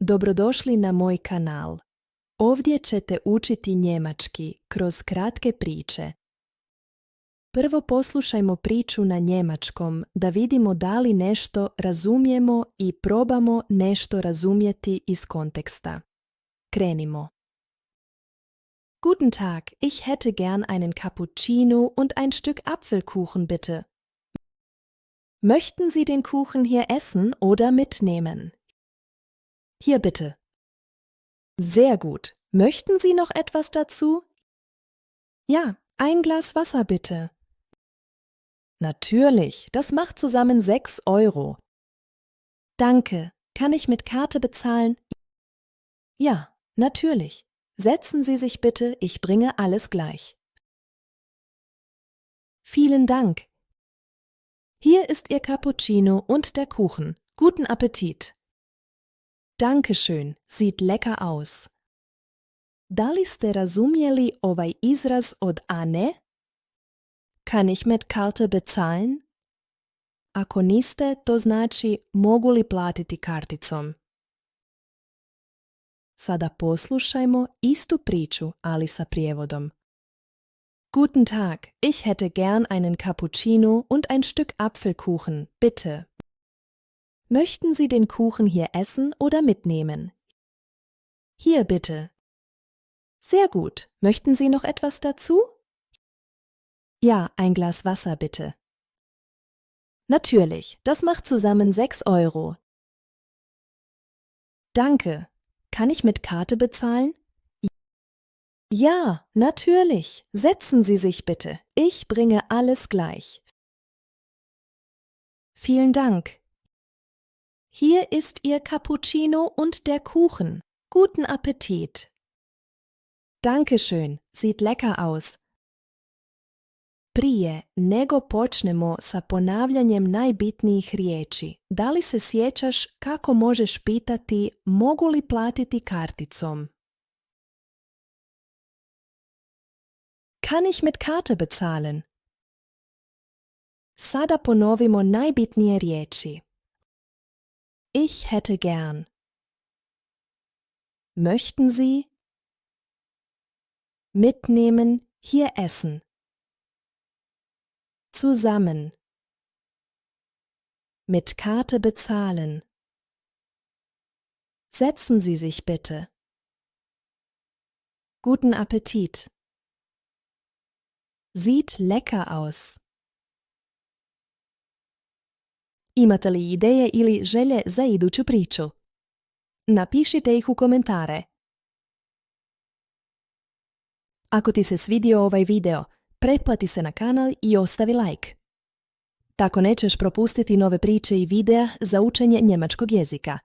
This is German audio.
Dobrodošli na moj kanal. Ovdje ćete učiti njemački kroz kratke priče. Prvo poslušajmo priču na njemačkom da vidimo da li nešto razumijemo i probamo nešto razumjeti iz konteksta. Krenimo. Guten Tag, ich hätte gern einen Cappuccino und ein Stück Apfelkuchen, bitte. Möchten Sie den Kuchen hier essen oder mitnehmen? Hier bitte. Sehr gut. Möchten Sie noch etwas dazu? Ja, ein Glas Wasser bitte. Natürlich, das macht zusammen 6 Euro. Danke. Kann ich mit Karte bezahlen? Ja, natürlich. Setzen Sie sich bitte, ich bringe alles gleich. Vielen Dank. Hier ist Ihr Cappuccino und der Kuchen. Guten Appetit. Dankeschön, sieht lecker aus. Da li ste razumjeli ovaj izraz od Ane? Kann ich mit Karte bezahlen? Ako niste, to znači mogu li platiti karticom. Sada poslušajmo istu priču, ali sa prijevodom. Guten Tag, ich hätte gern einen Cappuccino und ein Stück Apfelkuchen, bitte. Möchten Sie den Kuchen hier essen oder mitnehmen? Hier bitte. Sehr gut. Möchten Sie noch etwas dazu? Ja, ein Glas Wasser bitte. Natürlich, das macht zusammen 6 Euro. Danke. Kann ich mit Karte bezahlen? Ja, natürlich. Setzen Sie sich bitte. Ich bringe alles gleich. Vielen Dank. Hier ist Ihr Cappuccino und der Kuchen. Guten Appetit. Dankeschön, sieht lecker aus. Prije nego počnemo sa ponavljanjem najbitnijih riječi, da li se sjećaš kako možeš pitati mogu li platiti karticom? Kann ich mit Karte bezahlen? Sada ponovimo najbitnije riječi. Ich hätte gern. Möchten Sie? Mitnehmen, hier essen. Zusammen. Mit Karte bezahlen. Setzen Sie sich bitte. Guten Appetit. Sieht lecker aus. Imate li ideje ili želje za iduću priču? Napišite ih u komentare. Ako ti se svidio ovaj video, pretplati se na kanal i ostavi like. Tako nećeš propustiti nove priče i videa za učenje njemačkog jezika.